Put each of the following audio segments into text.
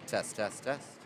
Test, test, test.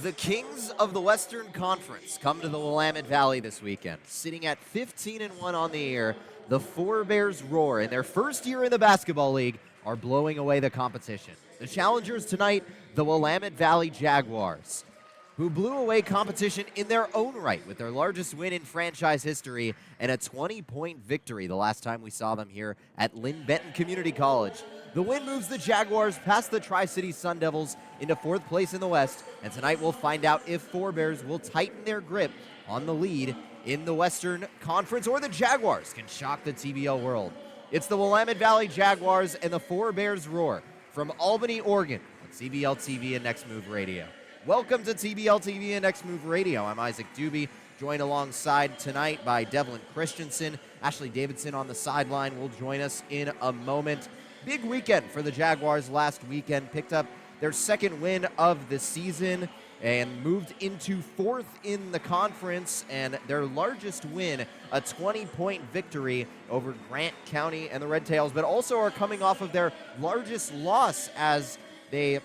The Kings of the Western Conference come to the Willamette Valley this weekend. Sitting at 15-1 on the year, the Four Bears Roar, in their first year in the basketball league, are blowing away the competition. The challengers tonight, the Willamette Valley Jaguars, who blew away competition in their own right with their largest win in franchise history and a 20-point victory the last time we saw them here at Linn-Benton Community College. The win moves the Jaguars past the Tri-City Sun Devils into fourth place in the West, and tonight we'll find out if Four Bears will tighten their grip on the lead in the Western Conference or the Jaguars can shock the TBL world. It's the Willamette Valley Jaguars and the Four Bears Roar from Albany, Oregon on CBL TV and Next Move Radio. Welcome to TBL TV and Next Move Radio. I'm Isaac Doobie, joined alongside tonight by Devlin Christensen. Ashley Davidson on the sideline will join us in a moment. Big weekend for the Jaguars last weekend. Picked up their second win of the season and moved into fourth in the conference, and their largest win, a 20-point victory over Grant County and the Red Tails, but also are coming off of their largest loss as they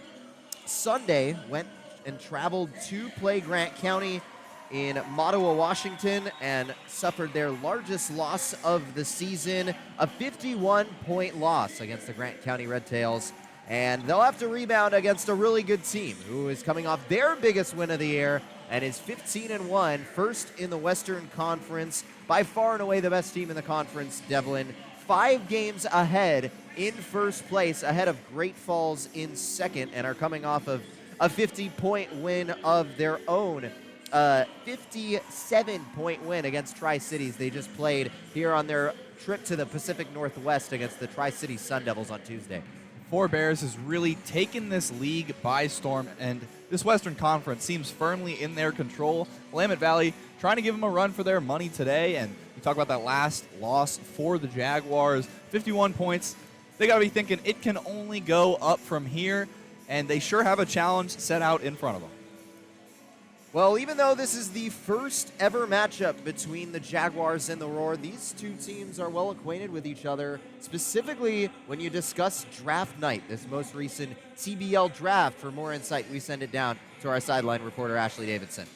Sunday went and traveled to play Grant County in Mattawa, Washington, and suffered their largest loss of the season, a 51-point loss against the Grant County Red Tails. And they'll have to rebound against a really good team who is coming off their biggest win of the year and is 15-1, first in the Western Conference, by far and away the best team in the conference, Devlin. 5 games ahead in first place, ahead of Great Falls in second, and are coming off of a 50-point win of their own. 57-point win against Tri-Cities they just played here on their trip to the Pacific Northwest against the Tri-City Sun Devils on Tuesday. Four Bears has really taken this league by storm, and this Western Conference seems firmly in their control. Willamette Valley trying to give them a run for their money today, and you talk about that last loss for the Jaguars, 51 points. They got to be thinking it can only go up from here, and they sure have a challenge set out in front of them. Well, even though this is the first ever matchup between the Jaguars and the Roar, these two teams are well acquainted with each other, specifically when you discuss draft night, this most recent TBL draft. For more insight, we send it down to our sideline reporter, Ashley Davidson.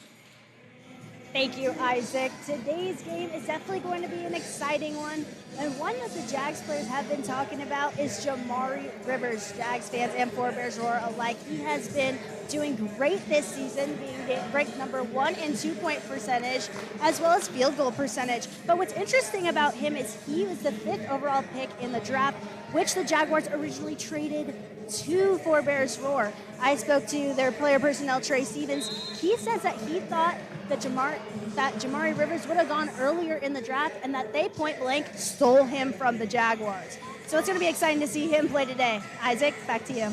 Thank you, Isaac. Today's game is definitely going to be an exciting one. And one that the Jags players have been talking about is Jamari Rivers. Jags fans and Four Bears Roar alike. He has been doing great this season, being ranked number 1 in 2-point percentage, as well as field goal percentage. But what's interesting about him is he was the 5th overall pick in the draft, which the Jaguars originally traded to Four Bears Roar. I spoke to their player personnel, Trey Stevens. He says that he thought that Jamari Rivers would have gone earlier in the draft and that they point blank stole him from the Jaguars. So it's going to be exciting to see him play today. Isaac, back to you.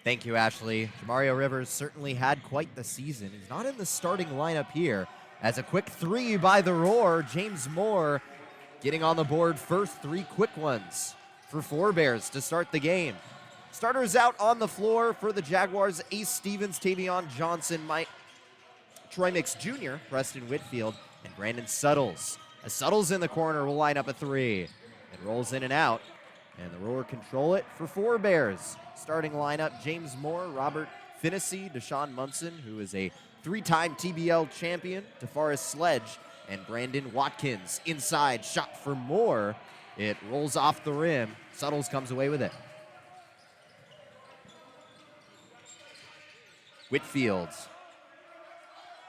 Thank you, Ashley. Jamario Rivers certainly had quite the season. He's not in the starting lineup here. As a quick 3 by the Roar, James Moore getting on the board first. 3 quick ones for Four Bears to start the game. Starters out on the floor for the Jaguars: Ace Stevens, Tavion Johnson, Troy Mix Jr., Preston Whitfield, and Brandon Suttles. As Suttles in the corner will line up a 3. It rolls in and out, and the Roar control it for Four Bears. Starting lineup: James Moore, Robert Finnessy, Deshaun Munson, who is a 3-time TBL champion, DeForest Sledge, and Brandon Watkins. Inside shot for Moore. It rolls off the rim. Suttles comes away with it. Whitfield,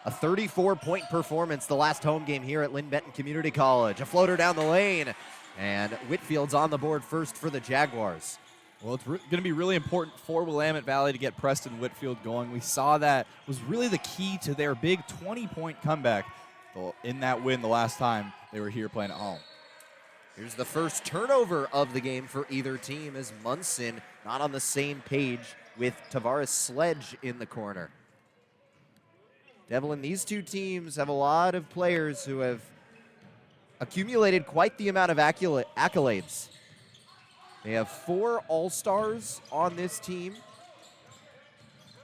a 34-point performance the last home game here at Linn-Benton Community College. A floater down the lane, and Whitfield's on the board first for the Jaguars. Well, it's going to be really important for Willamette Valley to get Preston Whitfield going. We saw that was really the key to their big 20-point comeback in that win the last time they were here playing at home. Here's the first turnover of the game for either team as Munson not on the same page with Tavares Sledge in the corner. Devlin, these two teams have a lot of players who have accumulated quite the amount of accolades. They have 4 All-Stars on this team.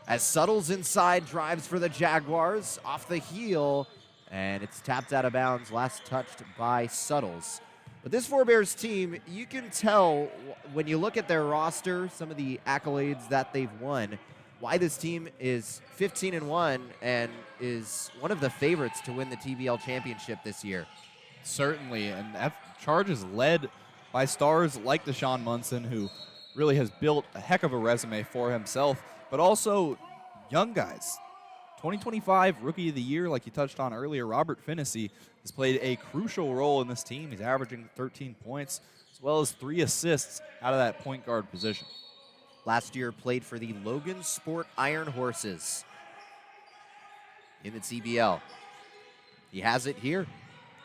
As Suttles inside drives for the Jaguars, off the heel, and it's tapped out of bounds, last touched by Suttles. But this Four Bears team, you can tell when you look at their roster, some of the accolades that they've won, why this team is 15-1 and is one of the favorites to win the TBL championship this year. Certainly, and that charge is led by stars like Deshaun Munson, who really has built a heck of a resume for himself, but also young guys. 2025 Rookie of the Year, like you touched on earlier, Robert Finnessy has played a crucial role in this team. He's averaging 13 points as well as 3 assists out of that point guard position. Last year played for the Logan Sport Iron Horses in the TBL. He has it here.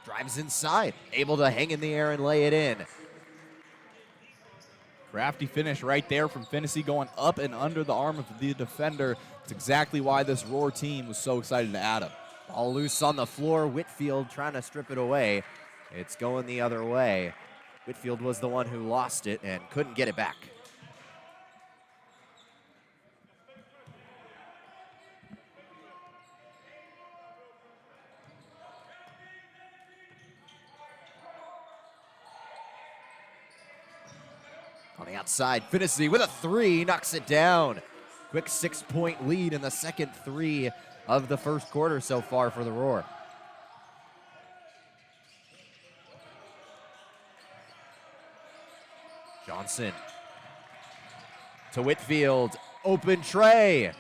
Drives inside, able to hang in the air and lay it in. Crafty finish right there from Finnessy, going up and under the arm of the defender. It's exactly why this Roar team was so excited to add him. Ball loose on the floor. Whitfield trying to strip it away. It's going the other way. Whitfield was the one who lost it and couldn't get it back. On the outside, Finnessy with a 3, knocks it down. Quick 6-point lead in the second 3 of the first quarter so far for the Roar. Johnson to Whitfield, open tray.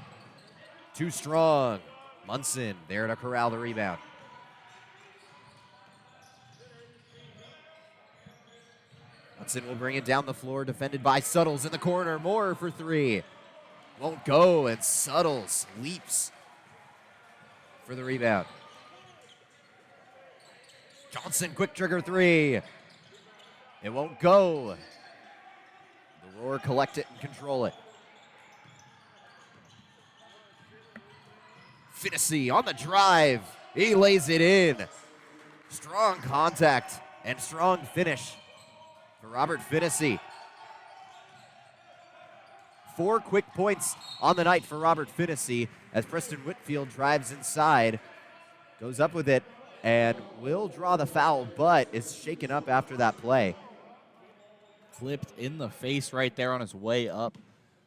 Too strong. Munson there to corral the rebound. Munson will bring it down the floor, defended by Suttles in the corner. Moore for 3. Won't go, and Suttles leaps for the rebound. Johnson, quick trigger 3. It won't go. The Roar collect it and control it. Finnessy on the drive. He lays it in. Strong contact and strong finish for Robert Finnessy. 4 quick points on the night for Robert Finnessy as Preston Whitfield drives inside, goes up with it, and will draw the foul, but is shaken up after that play. Flipped in the face right there on his way up,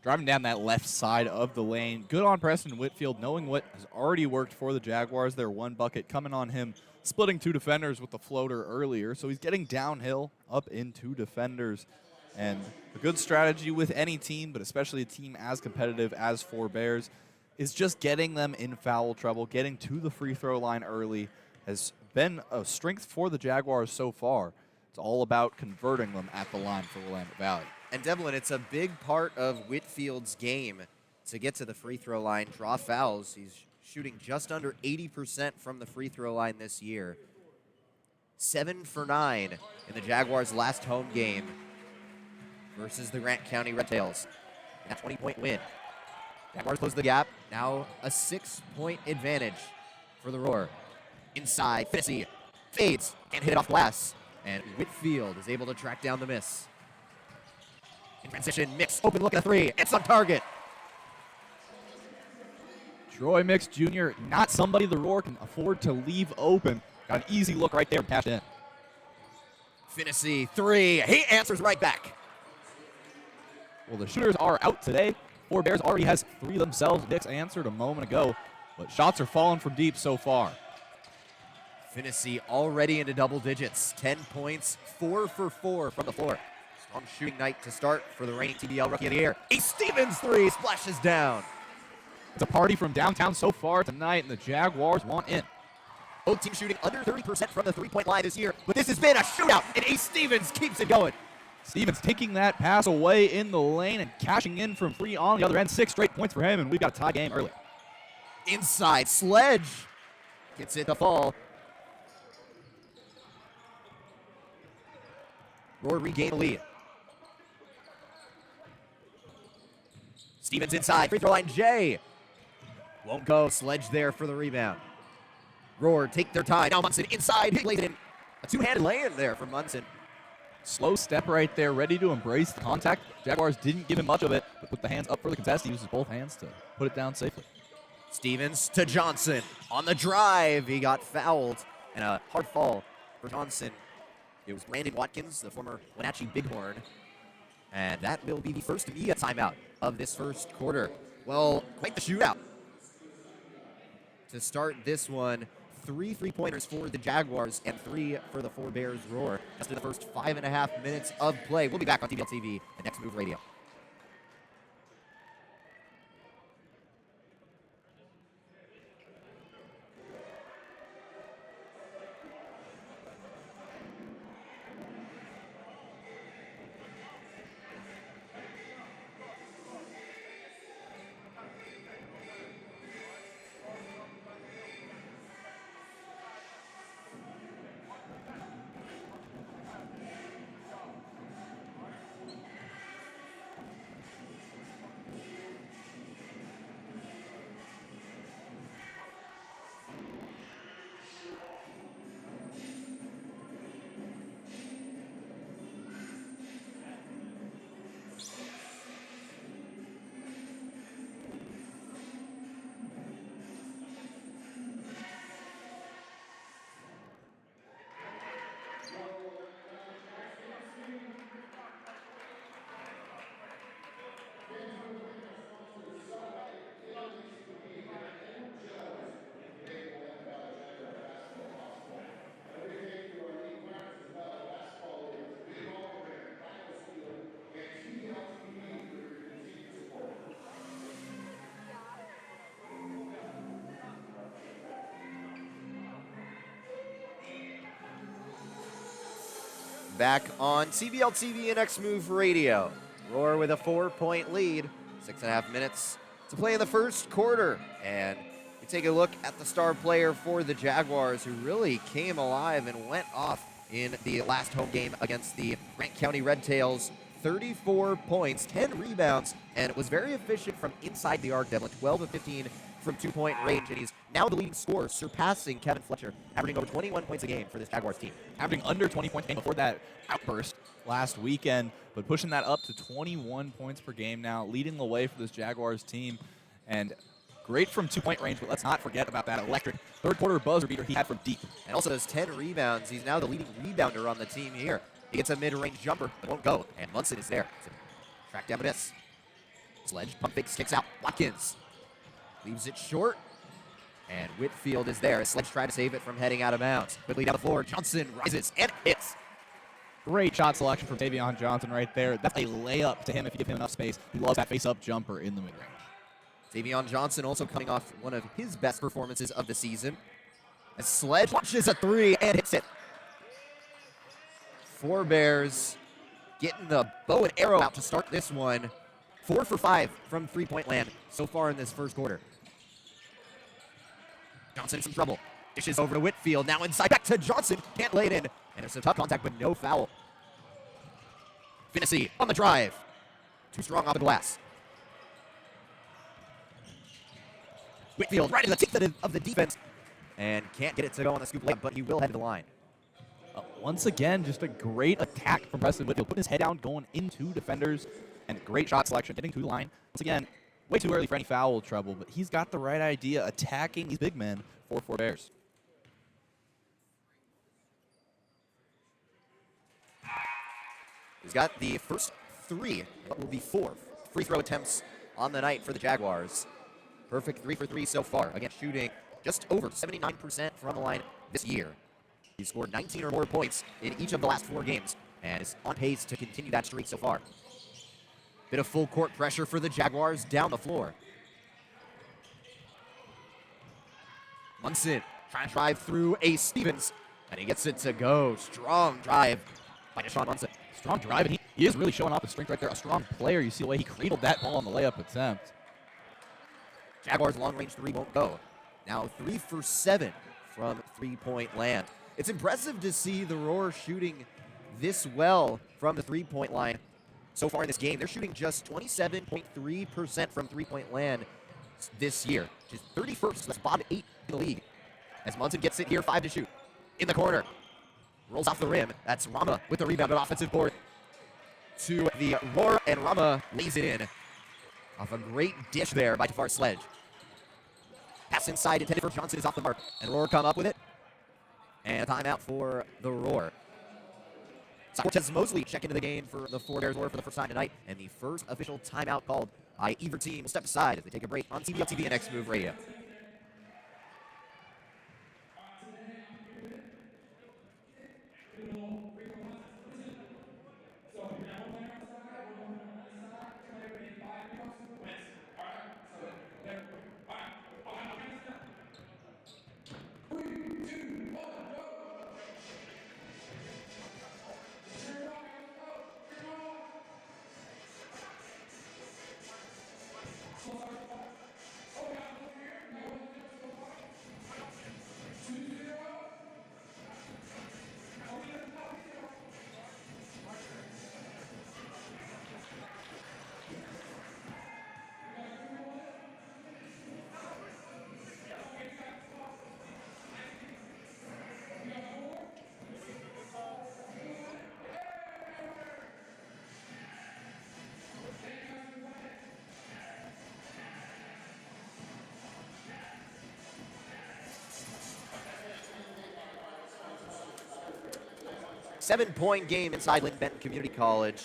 driving down that left side of the lane. Good on Preston Whitfield, knowing what has already worked for the Jaguars. Their one bucket coming on him, splitting 2 defenders with the floater earlier. So he's getting downhill, up in 2 defenders. And a good strategy with any team, but especially a team as competitive as Four Bears, is just getting them in foul trouble. Getting to the free throw line early has been a strength for the Jaguars so far. It's all about converting them at the line for Willamette Valley. And Devlin, it's a big part of Whitfield's game to get to the free throw line, draw fouls. He's shooting just under 80% from the free throw line this year. 7 for 9 in the Jaguars' last home game versus the Grant County Red Tails. A 20-point win. Jaguars close the gap. Now a 6-point advantage for the Roar. Inside, Finnessy fades and hit it off glass. And Whitfield is able to track down the miss. In transition, Mix, open look at a 3. It's on target. Troy Mix Jr., not somebody the Roar can afford to leave open. Got an easy look right there, cashed in. Finnessy, 3. He answers right back. Well, the shooters are out today. Four Bears already has 3 themselves. Mix answered a moment ago, but shots are falling from deep so far. Finnessy already into double digits. 10 points, 4 for 4 from the floor. Strong shooting night to start for the reigning TBL Rookie of the Year. A Stevens 3 splashes down. It's a party from downtown so far tonight, and the Jaguars want in. Both teams shooting under 30% from the three-point line this year, but this has been a shootout, and Ace Stevens keeps it going. Stevens taking that pass away in the lane and cashing in from 3 on the other end. 6 straight points for him, and we've got a tie game early. Inside, Sledge gets it to fall. Roar regain the lead. Stevens inside, free throw line, Jay. Won't go, Sledge there for the rebound. Roar take their time, now Munson inside, he lays it in. A two-handed lay-in there from Munson. Slow step right there, ready to embrace the contact. Jaguars didn't give him much of it, but with the hands up for the contest, he uses both hands to put it down safely. Stevens to Johnson. On the drive, he got fouled, and a hard fall for Johnson. It was Brandon Watkins, the former Wenatchee Bighorn, and that will be the first media timeout of this first quarter. Well, quite the shootout. To start this one, 3 3-pointers for the Jaguars and 3 for the Four Bears Roar. Just in the first 5.5 minutes of play. We'll be back on TBL TV and Next Move Radio. Back on CBL TV and X Move Radio. Roar with a 4-point lead. 6.5 minutes to play in the first quarter. And we take a look at the star player for the Jaguars, who really came alive and went off in the last home game against the Grant County Red Tails. 34 points, 10 rebounds, and was very efficient from inside the arc. Devlin, 12 of 15 from 2-point range, and he's now the leading scorer, surpassing Kevin Fletcher, averaging over 21 points a game for this Jaguars team. Averaging under 20 points a game before that outburst last weekend, but pushing that up to 21 points per game now, leading the way for this Jaguars team. And great from 2-point range, but let's not forget about that electric third-quarter buzzer beater he had from deep. And also those 10 rebounds. He's now the leading rebounder on the team here. He gets a mid-range jumper, but won't go, and Munson is there. So track down the miss. Sledge, pump fakes, kicks out. Watkins leaves it short, and Whitfield is there. Sledge tried to save it from heading out of bounds. Quickly down the floor, Johnson rises and hits. Great shot selection from Tavion Johnson right there. That's a layup to him if you give him enough space. He loves that face-up jumper in the mid-range. Tavion Johnson also coming off one of his best performances of the season. As Sledge launches a 3 and hits it. Four Bears getting the bow and arrow out to start this one. 4 for 5 from 3-point land so far in this first quarter. Johnson in some trouble. Dishes over to Whitfield. Now inside back to Johnson. Can't lay it in. And it's a tough contact, but no foul. Finnessy on the drive. Too strong off the glass. Whitfield right in the teeth of the defense. And can't get it to go on the scoop layup, but he will head to the line. Once again, just a great attack from Preston Whitfield. Putting his head down, going into defenders. And great shot selection, getting to the line. Once again, way too early for any foul trouble, but he's got the right idea, attacking these big men for Four Bears. He's got the first 3, but will be 4 free throw attempts on the night for the Jaguars. Perfect 3 for 3 so far. Again, shooting just over 79% from the line this year. He's scored 19 or more points in each of the last 4 games and is on pace to continue that streak so far. Bit of full court pressure for the Jaguars down the floor. Munson trying to drive through Ace Stevens, and he gets it to go. Strong drive by Deshaun Munson. Strong drive, and he is really showing off his strength right there. A strong player. You see the way he cradled that ball on the layup attempt. Jaguars long-range 3 won't go. Now 3 for 7 from 3-point land. It's impressive to see the Roar shooting this well from the 3-point line. So far in this game, they're shooting just 27.3% from 3-point land this year, which is 31st. That's bottom 8 in the league. As Munson gets it here, 5 to shoot. In the corner. Rolls off the rim. That's Rama with the rebound, but offensive board to the Roar, and Rama lays it in. Off a great dish there by Tafar Sledge. Pass inside intended for Johnson is off the mark, and Roar come up with it. And a timeout for the Roar. Cortez Mosley check into the game for the Four Bears Roar for the first time tonight, and the first official timeout called by either team will step aside as they take a break on CBL TV and X Move Radio. Seven-point game inside Linn-Benton Community College.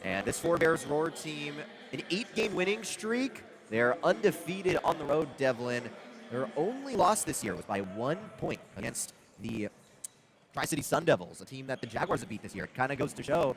And this Four Bears Roar team, an 8-game winning streak. They're undefeated on the road, Devlin. Their only loss this year was by 1 point against the Tri-City Sun Devils, a team that the Jaguars have beat this year. It kind of goes to show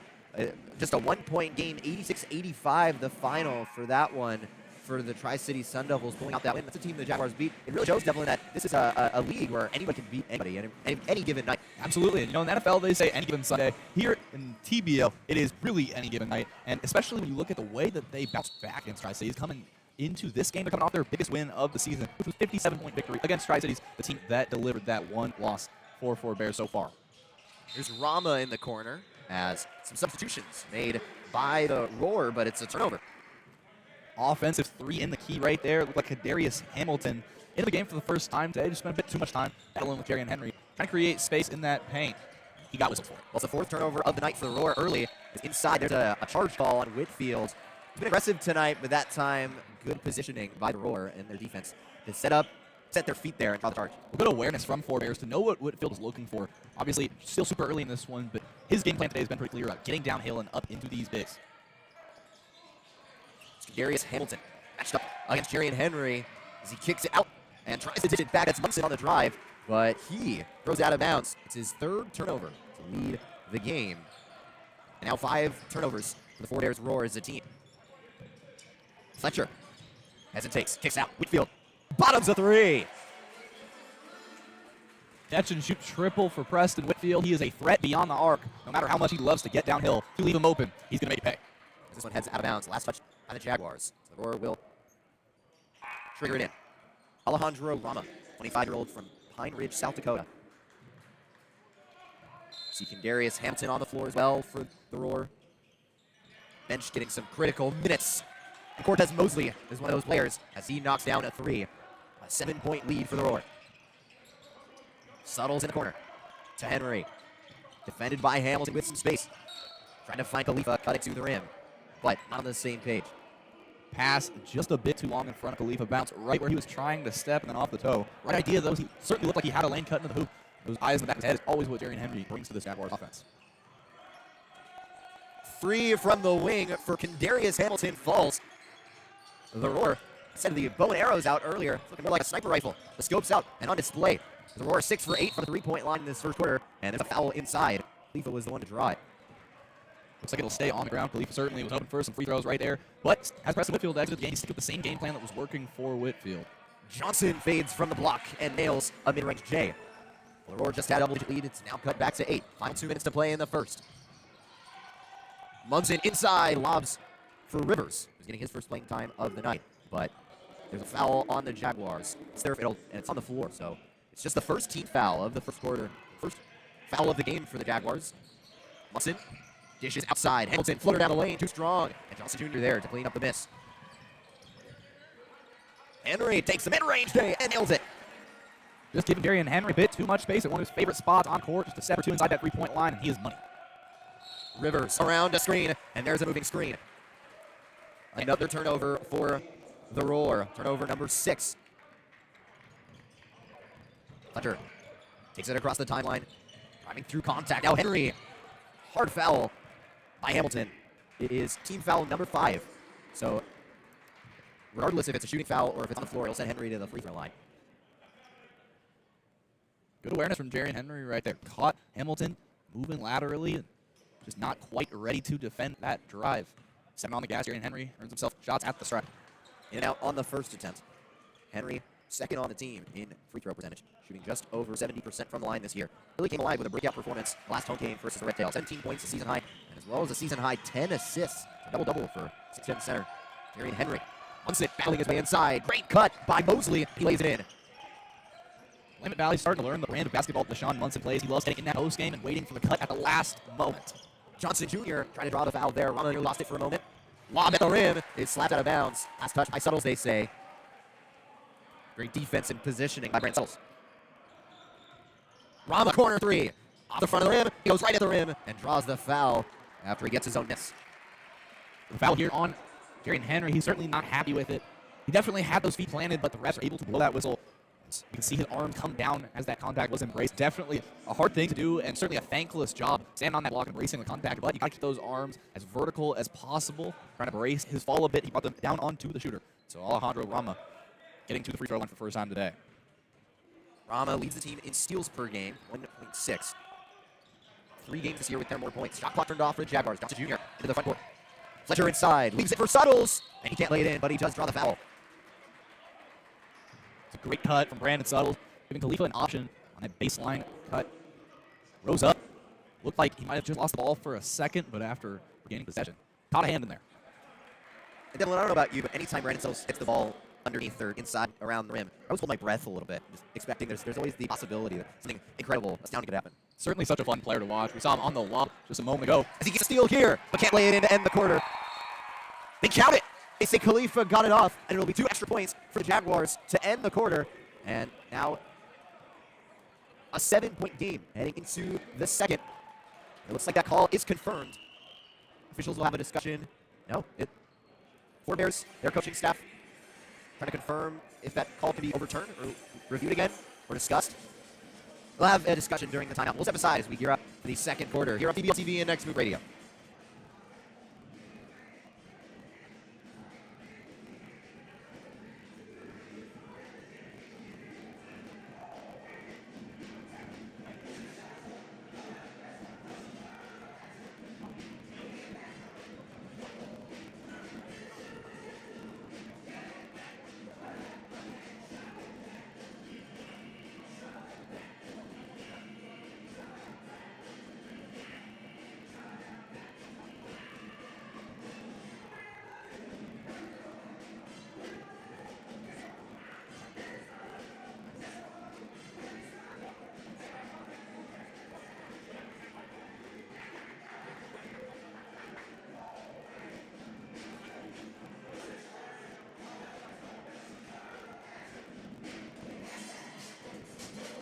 just a 1-point game, 86-85 the final for that one for the Tri-City Sun Devils pulling out that win. That's a team the Jaguars beat. It really shows, Devlin, that this is a league where anyone can beat anybody any given night. Absolutely. And, in the NFL, they say any given Sunday. Here in TBL, it is really any given night. And especially when you look at the way that they bounced back against Tri-Cities, coming into this game, they're coming off their biggest win of the season, which was 57-point victory against Tri-Cities, the team that delivered that one loss for Four Bears so far. There's Rama in the corner as some substitutions made by the Roar, but it's a turnover. Offensive three in the key right there. Looked like Kadarius Hamilton in the game for the first time today. Just spent a bit too much time battling with Jarian Henry, trying to create space in that paint. He got whistled for it. Well, it's the fourth turnover of the night for the Roar early. Inside, there's a charge ball on Whitfield. He's been aggressive tonight, but that time, good positioning by the Roar and their defense to set their feet there and draw the charge. A good awareness from Four Bears to know what Whitfield is looking for. Obviously, still super early in this one, but his game plan today has been pretty clear about getting downhill and up into these bigs. Darius Hamilton matched up against Jarian Henry as he kicks it out and tries to dish it back. That's Munson on the drive, but he throws it out of bounds. It's his third turnover to lead the game. And now 5 turnovers for the Four Bears Roar as a team. Fletcher hesitates, kicks out. Whitfield bottoms a 3. Catch and shoot triple for Preston Whitfield. He is a threat beyond the arc. No matter how much he loves to get downhill, to leave him open, he's going to make it pay. This one heads out of bounds. Last touch by the Jaguars. The Roar will trigger it in. Alejandro Rama, 25-year-old from Pine Ridge, South Dakota. Seeking Darius Hampton on the floor as well for the Roar. Bench getting some critical minutes. And Cortez Mosley is one of those players as he knocks down a 3. A 7-point lead for the Roar. Suttles in the corner to Henry. Defended by Hamilton with some space. Trying to find Khalifa cutting to the rim, but not on the same page. Pass just a bit too long in front of Khalifa. Bounce right where he was trying to step and then off the toe. Right idea, though. He certainly looked like he had a lane cut into the hoop. Those eyes in the back of his head is always what Jarian Henry brings to this Jaguars offense. Free from the wing for Kadarius Hamilton falls. The Roar sent the bow and arrows out earlier. It's looking more like a sniper rifle. The scope's out and on display. The Roar 6 for 8 from the 3-point line in this first quarter, and there's a foul inside. Khalifa was the one to draw it. Looks like it'll stay on the ground. Khalifa certainly was hoping for some free throws right there. But as Preston Whitfield exited the game, he stuck with the same game plan that was working for Whitfield. Johnson fades from the block and nails a mid-range J. Well, the Roar just had a double-digit lead. It's now cut back to 8. Final 2 minutes to play in the first. Munson inside, lobs for Rivers, who's getting his first playing time of the night. But there's a foul on the Jaguars. And it's on the floor, so it's just the first team foul of the first quarter. First foul of the game for the Jaguars. Munson dishes outside. Hamilton floater down the lane, too strong. And Johnson Jr. there to clean up the miss. Henry takes the mid-range J and nails it. Just giving Jarian Henry a bit too much space at one of his favorite spots on court. Just a step or two inside that 3-point line, and he is money. Rivers around a screen, and there's a moving screen. Another turnover for the Roar. Turnover number 6. Fletcher takes it across the timeline. Driving through contact. Now Henry hard foul by Hamilton. It is team foul number 5. So regardless if it's a shooting foul or if it's on the floor, he'll send Henry to the free throw line. Good awareness from Jarian Henry right there. Caught Hamilton moving laterally, just not quite ready to defend that drive. Stepping on the gas, Jarian Henry earns himself shots at the stripe. In and out on the first attempt. Henry, second on the team in free throw percentage, shooting just over 70% from the line this year. Really came alive with a breakout performance last home game versus the Red Tails. 17 points, a season high, and as well as a season high 10 assists. Double-double for 6'10" center Jarian Henry. Munson battling his way inside. Great cut by Mosley. He lays it in. Willamette Valley starting to learn the brand of basketball Deshaun Munson plays. He loves getting in that post game and waiting for the cut at the last moment. Johnson Jr. trying to draw the foul there. Rama lost it for a moment. Lob at the rim. It's slapped out of bounds. Last touch by Suttles, they say. Great defense and positioning by Brandon Suttles. Rama corner 3. Off the front of the rim. He goes right at the rim and draws the foul after he gets his own miss. The foul here on Jarian Henry. He's certainly not happy with it. He definitely had those feet planted, but the refs are able to blow that whistle. You can see his arm come down as that contact was embraced. Definitely a hard thing to do, and certainly a thankless job standing on that block and embracing the contact. But you got to keep those arms as vertical as possible. Trying to brace his fall a bit. He brought them down onto the shooter. So Alejandro Rama getting to the free throw line for the first time today. Rama leads the team in steals per game, 1.6. 3 games this year with 10 more points. Shot clock turned off for the Jaguars. Johnson Jr. into the front court. Fletcher inside. Leaves it for Suttles. And he can't lay it in, but he does draw the foul. It's a great cut from Brandon Suttles, giving Khalifa an option on that baseline cut. Rose up. Looked like he might have just lost the ball for a second, but after regaining possession, caught a hand in there. And Dylan, I don't know about you, but anytime Brandon Suttles hits the ball underneath or inside around the rim, I always hold my breath a little bit, just expecting there's always the possibility that something incredible, astounding could happen. Certainly such a fun player to watch. We saw him on the lob just a moment ago. As he gets a steal here, but can't lay it in to end the quarter. They count it. They say Khalifa got it off, and it'll be 2 extra points for the Jaguars to end the quarter. And now a 7-point game heading into the second. It looks like that call is confirmed. Officials will have a discussion. No, Four Bears, their coaching staff, trying to confirm if that call can be overturned or reviewed again or discussed. We'll have a discussion during the timeout. We'll step aside as we gear up for the second quarter here on PBL TV and Next Move Radio.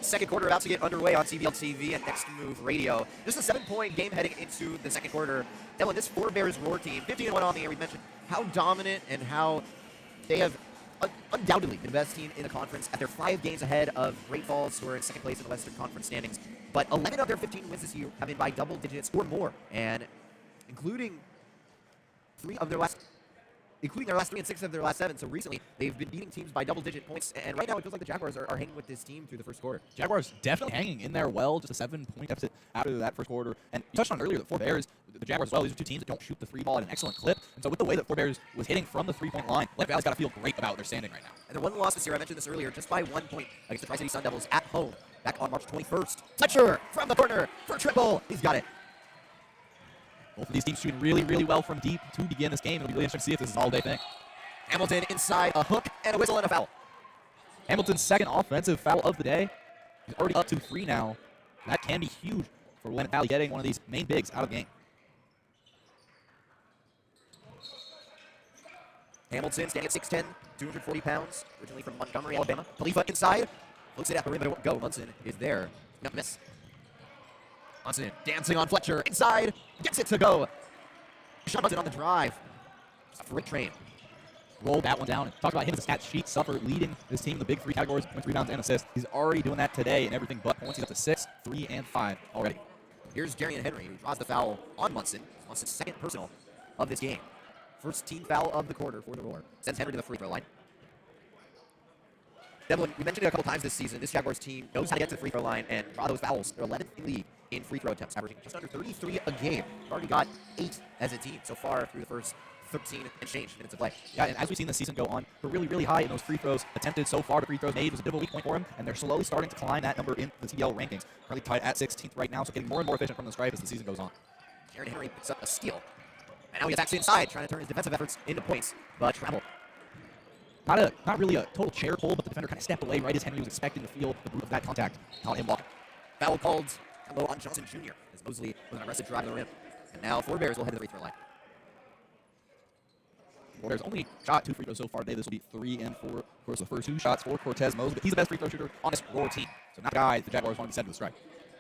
Second quarter about to get underway on CBL TV and Next Move Radio. This is a 7-point game heading into the second quarter. Dylan, this Four Bears Roar team, 15-1 on the air. We mentioned how dominant and how they have undoubtedly been the best team in the conference at their 5 games ahead of Great Falls, who are in second place in the Western Conference standings. But 11 of their 15 wins this year have been by double digits or more, and including their last 3 and 6 of their last 7. So recently, they've been beating teams by double-digit points. And right now, it feels like the Jaguars are hanging with this team through the first quarter. Jaguars definitely hanging in there well. Just a 7-point deficit after that first quarter. And you touched on earlier that Four Bears, the Jaguars as well, these are 2 teams that don't shoot the free ball at an excellent clip. And so with the way that Four Bears was hitting from the 3-point line, Willamette Valley's got to feel great about their standing right now. And their one loss this year, I mentioned this earlier, just by 1 point against the Tri-City Sun Devils at home back on March 21st. Fletcher from the corner for triple. He's got it. Both of these teams shooting really, really well from deep to begin this game. It'll be really interesting to see if this is an all-day thing. Hamilton inside, a hook and a whistle and a foul. Hamilton's second offensive foul of the day. He's already up to 3 now. That can be huge for Willamette Valley getting one of these main bigs out of the game. Hamilton standing at 6'10", 240 pounds, originally from Montgomery, Alabama. Khalifa inside, looks it at the rim, but it won't go. Munson is there. He's gonna miss. Munson dancing on Fletcher inside, gets it to go. Sean Munson on the drive. Just a freight train. Rolled that one down. Talked about him as a stat sheet stuffer, leading this team in the big 3 categories, points, rebounds, and assists. He's already doing that today in everything but points. He's up to 6, 3, and 5 already. Here's Darian Henry, who draws the foul on Munson. Munson's second personal of this game. First team foul of the quarter for the Roar. Sends Henry to the free throw line. Devlin, we mentioned it a couple times this season. This Jaguars team knows how to get to the free throw line and draw those fouls. They're 11th in the league in free throw attempts, averaging just under 33 a game. They've already got 8 as a team so far through the first 13 and change minutes of play. Yeah, and as we've seen this season go on, we're really, really high in those free throws attempted so far. The free throws made was a bit of a weak point for them, and they're slowly starting to climb that number in the TBL rankings. Currently tied at 16th right now, so getting more and more efficient from the stripe as the season goes on. Darian Henry picks up a steal. And now he's actually inside, trying to turn his defensive efforts into points, but travel. Not really a total chair pull, but the defender kind of stepped away right as Henry was expecting to feel the root of that contact. Caught him walking. Foul called low on Johnson Jr. as Mosley was an arrested drive to the rim. And now Four Bears will head to the free throw line. Four Bears only shot 2 free throws so far today. This will be 3 and 4. Of course, the first 2 shots for Cortez Mosley, but he's the best free throw shooter on this Roar team. So not the guy the Jaguars want to be sent to the strike.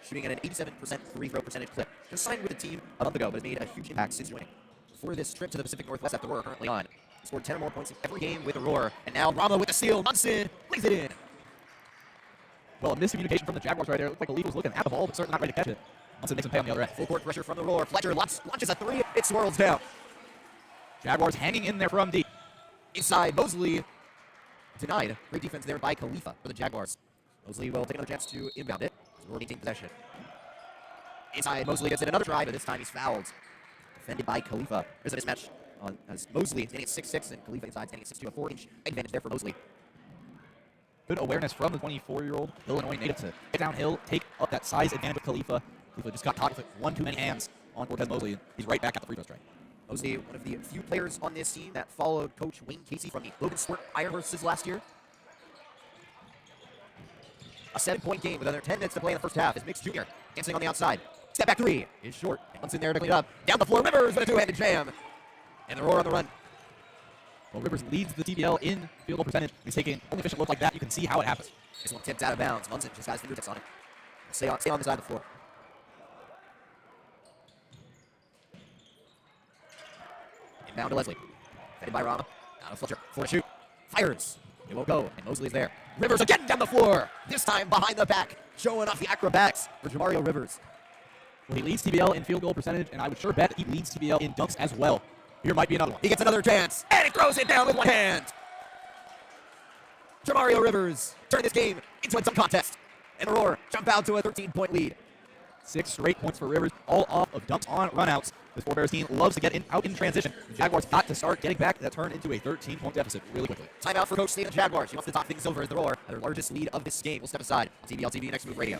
Shooting at an 87% free throw percentage clip. Just signed with the team a month ago, but has made a huge impact since joining. For this trip to the Pacific Northwest that the Roar are currently on. He scored 10 or more points in every game with the Roar. And now Rama with the steal. Munson lays it in. Well, a miscommunication from the Jaguars right there. It looked like the lead was looking at the ball, but certainly not ready to catch it. Munson makes him pay on the other end. Full court pressure from the Roar. Fletcher launches a 3. It swirls down. Jaguars hanging in there from deep. Inside, Mosley denied. Great defense there by Khalifa for the Jaguars. Mosley will take another chance to inbound it. Roar maintain possession. Inside, Mosley gets it another try, but this time he's fouled. Defended by Khalifa. There's a mismatch on as Mosley standing at 6'6", and Khalifa inside standing at 6'2", a 4-inch advantage there for Mosley. Good awareness from the 24-year-old Illinois native to get downhill, take up that size advantage with Khalifa. Khalifa just got caught with one too many hands on Cortez Mosley, and he's right back at the free throw strike. Mosley, one of the few players on this team that followed Coach Wayne Casey from the Logan Sport Iron Horses last year. A 7-point game with under 10 minutes to play in the first half is Mix Jr. dancing on the outside. Step back 3 is short. And Munson there to clean it up. Down the floor, Rivers with a 2-handed jam. And the Roar on the run. Well, Rivers leads the TBL in field goal percentage. He's taking only efficient look like that. You can see how it happens. This one tipped out of bounds. Munson just got his fingertips on it. Stay on the side of the floor. Inbound to Leslie. Headed by Rama. Out of Fletcher. Floor to shoot. Fires. It won't go. And Mosley's there. Rivers again down the floor. This time behind the back. Showing off the acrobatics for Jamario Rivers. Well, he leads TBL in field goal percentage, and I would sure bet that he leads TBL in dunks as well. Here might be another one. He gets another chance, and he throws it down with one hand. Jamario Rivers turning this game into a dunk contest. And the Roar jump out to a 13-point lead. 6 straight points for Rivers, all off of dunks on runouts. This Four Bears team loves to get out in transition. The Jaguars got to start getting back that turn into a 13-point deficit really quickly. Timeout for Coach State of the Jaguars. He wants to talk things over at the Roar. Their largest lead of this game will step aside on TBL TV Next Move Radio.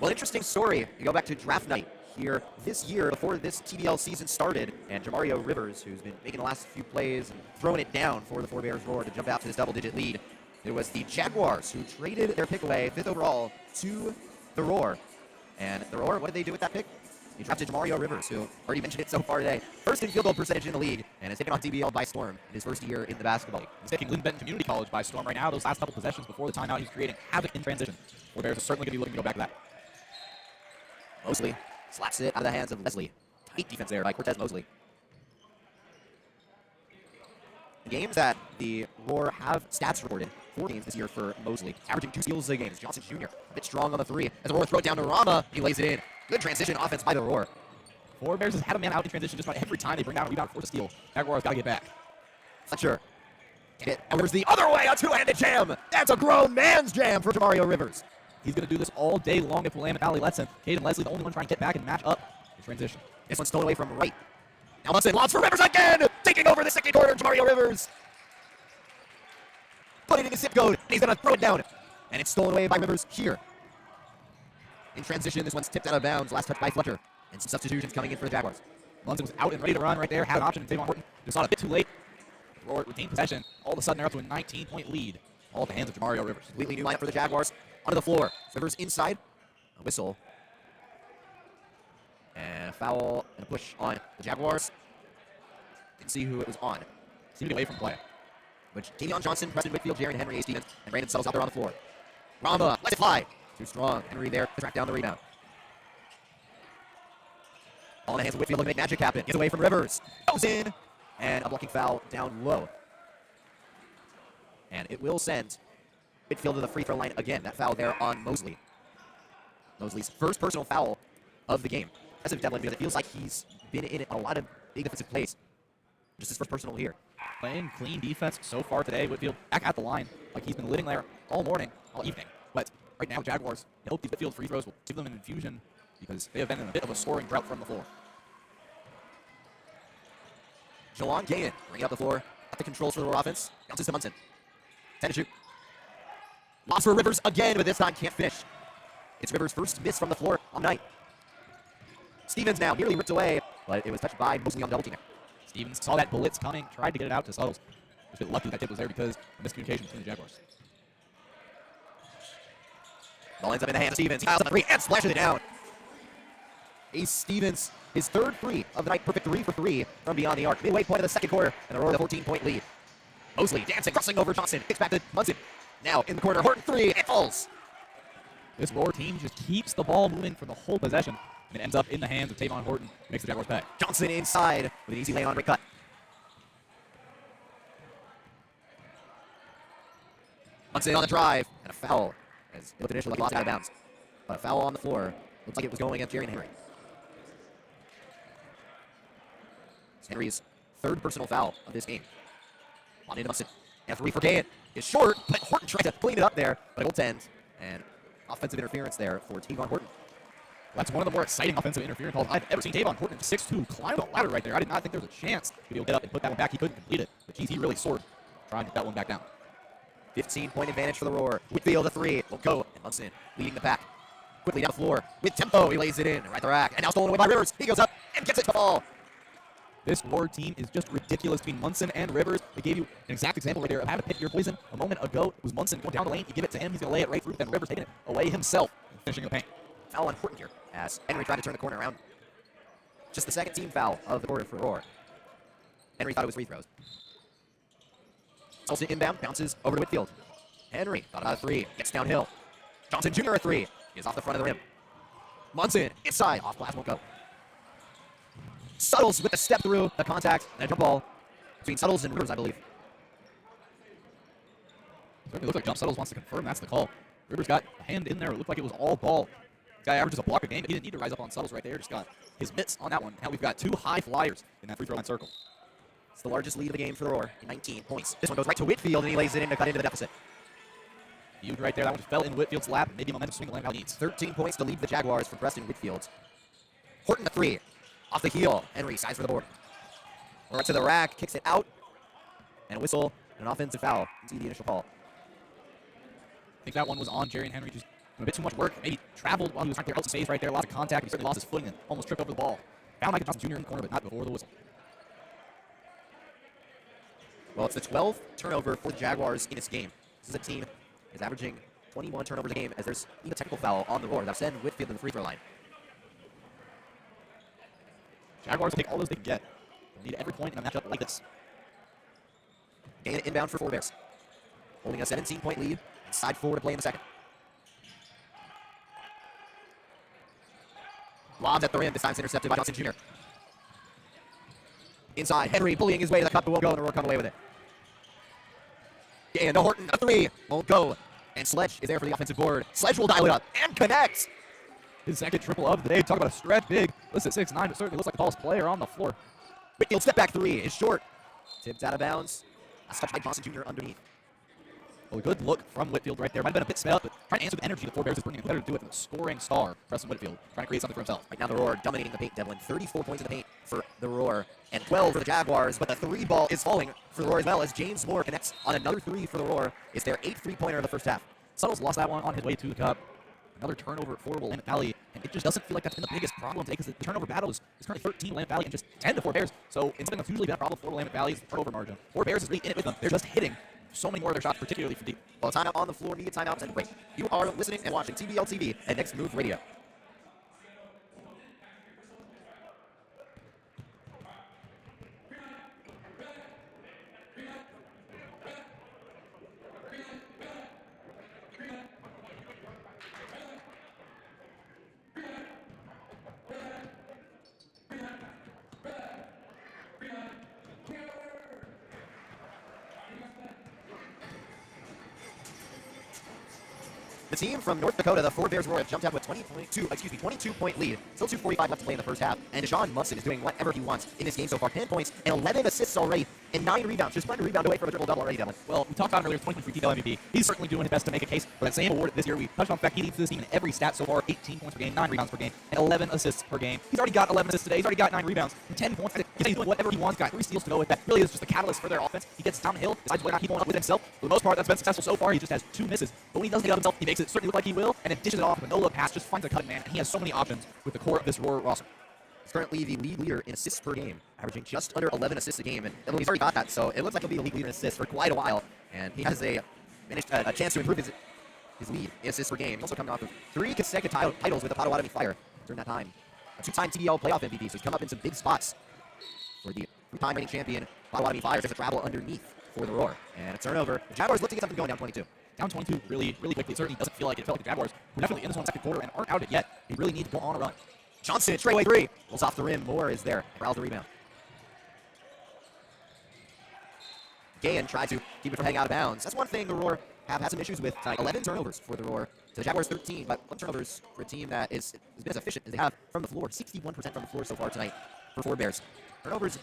Well, interesting story. You go back to draft night here this year before this TBL season started, and Jamario Rivers, who's been making the last few plays and throwing it down for the Four Bears Roar to jump out to this double-digit lead. It was the Jaguars who traded their pick away, 5th overall, to the Roar. And the Roar, what did they do with that pick? He drafted Jamario Rivers, who already mentioned it so far today. First in field goal percentage in the league, and has taken on TBL by storm in his first year in the basketball league. He's taking Linn-Benton Community College by storm right now. Those last couple possessions before the timeout, he's creating havoc in transition. Four Bears are certainly going to be looking to go back to that. Mosley slaps it out of the hands of Leslie. Tight defense there by Cortez Mosley. The games that the Roar have stats recorded, 4 games this year for Mosley, averaging 2 steals a game. Johnson Jr. a bit strong on the 3. As the Roar throw it down to Rama, he lays it in. Good transition offense by the Roar. Four Bears has had a man out in transition just about every time they bring down a rebound for a steal. Jaguars got to get back. Fletcher. Get it. And there's the other way, a 2-handed jam. That's a grown man's jam for Jamario Rivers. He's going to do this all day long if Willamette Valley lets him. Caden Leslie, the only one trying to get back and match up in transition. This one's stolen away from right. Now Munson lobs for Rivers again! Taking over the second quarter, Jamario Rivers. Put it in his zip code, and he's going to throw it down. And it's stolen away by Rivers here. In transition, this one's tipped out of bounds. Last touch by Fletcher. And some substitutions coming in for the Jaguars. Munson was out and ready to run right there. Had an option in Tavon Horton. just not a bit too late. Roar retained possession. All of a sudden, they're up to a 19-point lead. All at the hands of Jamario Rivers. Completely new lineup for the Jaguars. Onto the floor. Rivers inside. A whistle. And a foul and a push on the Jaguars. Didn't see who it was on. Seemed to get away from play. Which Davion Johnson, Preston Whitfield, Jaron Henry, A. Stevens, and Brandon Suttles out there on the floor. Ramba, let's fly. Too strong. Henry there, track down the rebound. Ball in the hands of Whitfield, looking to make magic happen. Gets away from Rivers. Goes in. And a blocking foul down low. And it will send Whitfield to the free throw line again. That foul there on Mosley. Mosley's first personal foul of the game. That's a Devlin because it feels like he's been in a lot of big defensive plays. Just his first personal here. Playing clean defense so far today. Whitfield back at the line like he's been living there all morning, all evening. But right now, Jaguars, I hope these Whitfield free throws will give them an infusion because they have been in a bit of a scoring drought from the floor. Jelon Gayen bringing up the floor. Got the controls for the offense. Bounces to Munson. 10 to shoot. Lost for Rivers again, but this time can't finish. It's Rivers' first miss from the floor on the night. Stevens now nearly ripped away, but it was touched by Mosley on the double team. Stevens saw that blitz coming, tried to get it out to Suttles. Just a bit lucky that tip was there because of miscommunication between the Jaguars. Ball ends up in the hand of Stevens. He piles up a three and splashes it down. Ace Stevens, his third free of the night, perfect 3 for 3 from beyond the arc. Midway point of the second quarter, and the Roar with a 14-point lead. Mosley dancing, crossing over Johnson, kicks back to Munson. Now in the corner, Horton 3, and it falls. This Roar team just keeps the ball moving for the whole possession, and it ends up in the hands of Tavon Horton, makes the Jaguars pay. Johnson inside with an easy lay on break cut. Munson on the drive, and a foul. As it looked initially like lost out of bounds. But a foul on the floor. Looks like it was going against Jaron Henry. It's Henry's third personal foul of this game. On into Munson. And a 3 for Gayen. Is short, but Horton tried to clean it up there. But it will end. And offensive interference there for Tavon Horton. That's one of the more exciting offensive interference calls I've ever seen. Tavon Horton, 6'2", climbed the ladder right there. I did not think there was a chance to be able to get up and put that one back. He couldn't complete it. But geez, he really soared trying to get that one back down. 15-point advantage for the Roar. Whitfield a 3 will go. And Munson leading the pack. Quickly down the floor. With tempo, he lays it in. Right the rack. And now stolen away by Rivers. He goes up and gets it to fall. This Roar team is just ridiculous between Munson and Rivers. They gave you an exact example right there of how to pick your poison. A moment ago, it was Munson going down the lane. You give it to him. He's going to lay it right through. Then Rivers taking it away himself and finishing the paint. Foul on Horton here as Henry tried to turn the corner around. Just the second team foul of the quarter for Roar. Henry thought it was free throws. Solstice inbound, bounces over to Whitfield. Henry thought about a 3, gets downhill. Johnson Jr. a 3, is off the front of the rim. Munson inside, off glass, won't go. Suttles with the step through, the contact, and a jump ball between Suttles and Rivers, I believe. Certainly looks like Jump Suttles wants to confirm that's the call. Rivers got a hand in there. It looked like it was all ball. This guy averages a block a game, but he didn't need to rise up on Suttles right there. Just got his mitts on that one. Now we've got 2 high flyers in that free throw line circle. It's the largest lead of the game for the Roar, 19 points. This one goes right to Whitfield, and he lays it in to cut into the deficit. Huge right there. That one just fell in Whitfield's lap. Maybe momentum swing the needs. 13 points to lead the Jaguars from Preston Whitfield. Horton the 3. Off the heel. Henry size for the board. Right to the rack. Kicks it out. And a whistle. And an offensive foul. See the initial call. I think that one was on Jaron Henry. Just a bit too much work. Maybe traveled while he was trying to clear out the space right there. Lots of contact. He certainly lost his footing and almost tripped over the ball. Found Michael Johnson Jr. in the corner, but not before the whistle. Well, it's the 12th turnover for the Jaguars in this game. This is a team that is averaging 21 turnovers a game as there's even a technical foul on the Roar. That'll send Whitfield to the free throw line. Jaguars take all those they can get. They need every point in a matchup like this. Gain inbound for Four-Bears. Holding a 17-point lead. Side 4 to play in the second. Lobs at the rim. This time it's intercepted by Johnson Jr. Inside, Henry bullying his way to the cup, but won't go, and the Roar come away with it. And Horton, a 3, won't go. And Sledge is there for the offensive board. Sledge will dial it up and connects. His second triple of the day. Talk about a stretch big. Listed 6'9", but certainly looks like the tallest player on the floor. Whitfield step back 3 is short. Tipped out of bounds. That's touched by Johnson Jr. underneath. Well, a good look from Whitfield right there. Might have been a bit sped up, but trying to answer the energy the Four-Bears is bringing. Better to do it than a scoring star. Preston Whitfield trying to create something for himself. Right now the Roar dominating the paint, Devlin. 34 points in the paint for the Roar and 12 for the Jaguars, but the 3 ball is falling for the Roar as well as James Moore connects on another 3 for the Roar. It's their 8th 3-pointer of the first half. Suttles lost that one on his way to the cup. Another turnover for Willamette Valley, And it just doesn't feel like that's been the biggest problem today because the turnover battle is currently 13 Willamette Valley and just 10 to 4 Bears. So in something that's usually been a problem for Willamette Valley is the turnover margin. 4 Bears is really in it with them. They're just hitting so many more of their shots, particularly from deep. Well, timeout on the floor, media timeout and break. You are listening and watching TBL TV and Next Move Radio. The team from North Dakota, the 4 Bears Roar, have jumped out with 22-point lead. Still 2:45 left to play in the first half. And Deshaun Munson is doing whatever he wants in this game so far. 10 points and 11 assists already and 9 rebounds. Just 1 rebound away from a triple-double already, Devlin. Well, we talked about him earlier, 2023 TBL MVP. He's certainly doing his best to make a case for that same award this year. We touched on the fact he leads this team in every stat so far. 18 points per game, 9 rebounds per game, and 11 assists per game. He's already got 11 assists today. He's already got 9 rebounds and 10 points. He's doing whatever he wants. Got 3 steals to go with. That really is just the catalyst for their offense. He gets downhill, decides whether or not he's going up with himself. For the most part, that's been successful so far. He just has 2 misses. But when he does get up himself, he makes it certainly look like he will, and then dishes it off with a no-look pass, just finds a cutting man, and he has so many options with the core of this Roar roster. He's currently the league leader in assists per game, averaging just under 11 assists a game, and he's already got that, so it looks like he'll be the league leader in assists for quite a while, and he has a chance to improve his lead in assists per game. He's also coming off of 3 consecutive titles with the Potawatomi Fire during that time. A 2-time TBL playoff MVP, so he's come up in some big spots for the 3-time reigning champion Potawatomi Fire. There's a travel underneath for the Roar, and a turnover. The Jaguars look to get something going down 22. Down 22 really quickly. It certainly doesn't feel like it. It felt like the Jaguars were definitely in this one second quarter and aren't out it yet. They really need to go on a run. Johnson, straightaway 3. Rolls off the rim. Moore is there. Corrals the rebound. Gahan tried to keep it from heading out of bounds. That's one thing the Roar have had some issues with tonight. 11 turnovers for the Roar. To the Jaguars 13, but 11 turnovers for a team that has been as efficient as they have from the floor. 61% from the floor so far tonight for 4 Bears. Turnovers,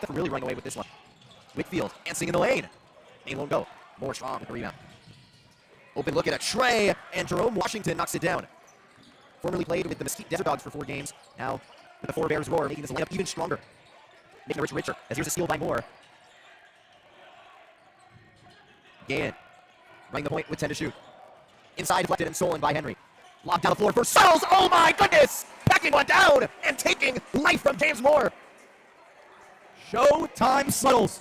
they're really running away with this one. Whitfield dancing in the lane. Lane won't go. More strong with the rebound. Open look at a Trey, and Jerome Washington knocks it down. Formerly played with the Mesquite Desert Dogs for 4 games. Now with the 4 Bears Roar, making this lineup even stronger. Making it richer, as here's a steal by Moore. Gahan running the point with 10 to shoot. Inside, deflected and stolen by Henry. Locked down the floor for Searles. Oh my goodness! Backing one down and taking life from James Moore. Showtime Searles.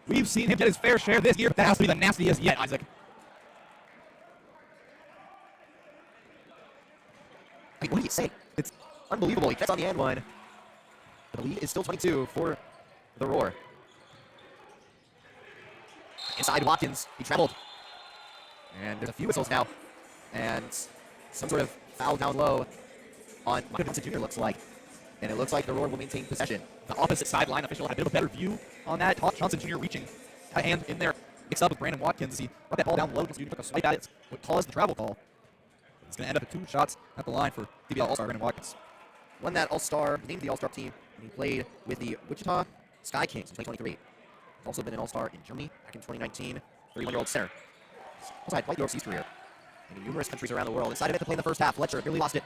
We've seen him get his fair share this year, but that has to be the nastiest yet, Isaac. I mean, what do you say? It's unbelievable. He gets on the end one. But the lead is still 22 for the Roar. Inside Watkins. He traveled. And there's a few whistles now. And some sort of foul down low on what Johnson Jr. looks like. And it looks like the Roar will maintain possession. The opposite sideline official had a bit of a better view on that. Johnson Jr. reaching a hand in there, mixed up with Brandon Watkins as he brought that ball down low. Johnson Jr. took a swipe at it, what caused the travel call. It's going to end up at 2 shots at the line for TBL All-Star Brandon Watkins. Won that All-Star, named the All-Star team, and he played with the Wichita Sky Kings in 2023. Also been an All-Sar in Germany back in 2019. 31-year-old center. Also had quite the overseas career in numerous countries around the world. Decided to play in the first half. Fletcher barely lost it.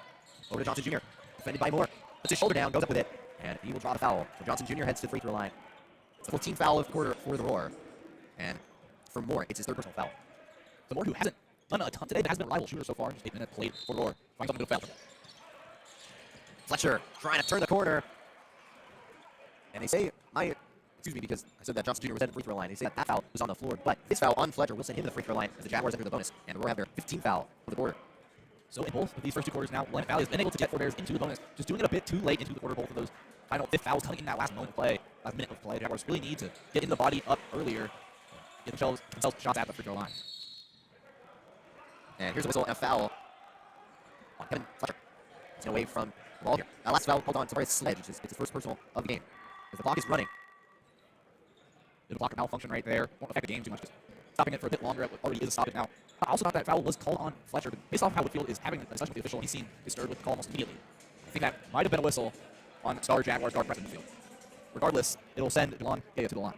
Over to Johnson Jr. Defended by Moore. Puts his shoulder down, goes up with it, and he will draw the foul. So Johnson Jr. heads to the free throw line. It's the 14th foul of the quarter for the Roar. And for Moore, it's his 3rd personal foul. The Moore, who hasn't done a ton today, but has been a rival shooter so far. Just 8 minutes played for the Roar. Finds something to foul. Fletcher trying to turn the corner. And they say, excuse me, because I said that Johnson Jr. was at the free throw line. They say that foul was on the floor, but this foul on Fletcher will send him to the free throw line as the Jaguars enter the bonus, and the Roar have their 15th foul for the quarter. So in both of these first 2 quarters now, Willamette Valley has been able to get 4 Bears into the bonus, just doing it a bit too late into the quarter. Both of those final 5th fouls coming in that last moment of play, last minute of play. The Jaguars really need to get in the body up earlier, get themselves shots at the free throw line. And here's a whistle and a foul on Kevin Fletcher. He's away from the ball here. That last foul called on Tavares Sledge, which is his first personal of the game. As the clock is running. Did a blocker malfunction right there. Won't affect the game too much, just stopping it for a bit longer. It already is a stop it now. I also thought that foul was called on Fletcher, but based off how Whitfield is having a discussion with the official, he's seen disturbed with the call almost immediately. I think that might have been a whistle on star Jaguars guard press in the field. Regardless, it'll send Delon Gaya to the line.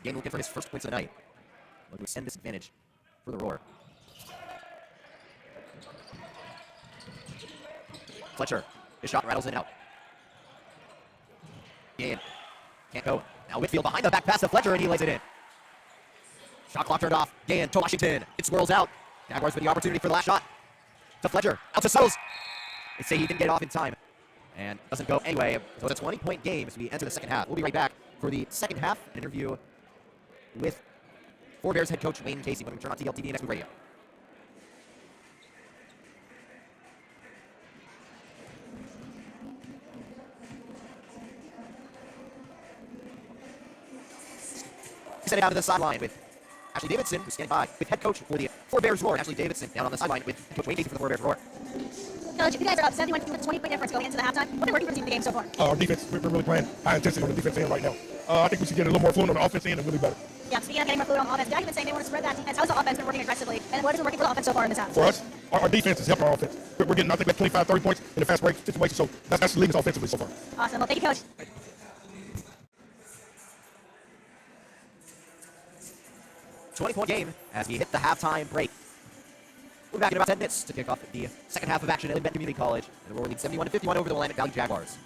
Gahan looking for his first points of the night. Looking to extend this advantage for the Roar. Fletcher, his shot rattles in out. Gahan can't go. Now Whitfield behind the back pass to Fletcher, and he lays it in. Shot clock turned off. Gahan to Washington. It swirls out. Jaguars with the opportunity for the last shot. To Fletcher. Out to Suttles. They say he didn't get off in time. And doesn't go anyway. So it's a 20-point game as we enter the second half. We'll be right back for the second half, an interview with Four Bears head coach Wayne Casey when we turn on TLTV and Next Move Radio. Send it down to the sideline with Ashley Davidson, who's standing by with head coach for the Four Bears Roar. Ashley Davidson down on the sideline with head coach Wayne Casey for the Four Bears Roar. Coach, you guys are up 71 with a 20-point difference going into the halftime. What's been working for the team in the game so far? Our defense, we're really playing high intensity on the defense end right now. I think we should get a little more fluent on the offense end and really better. Yeah, speaking of getting more fluid on offense, Jack been saying they want to spread that defense. How's the offense been working aggressively? And what has been working for the offense so far in this half? For us, our defense has helped our offense. We're getting, I think, like 25, 30 points in the fast break situation, so that's leading us offensively so far. Awesome. Well, thank you, Coach. 20-point game as we hit the halftime break. We're back in about 10 minutes to kick off the second half of action at Linn-Benton Community College. And the Roar leads 71-51 over the Willamette Valley Jaguars.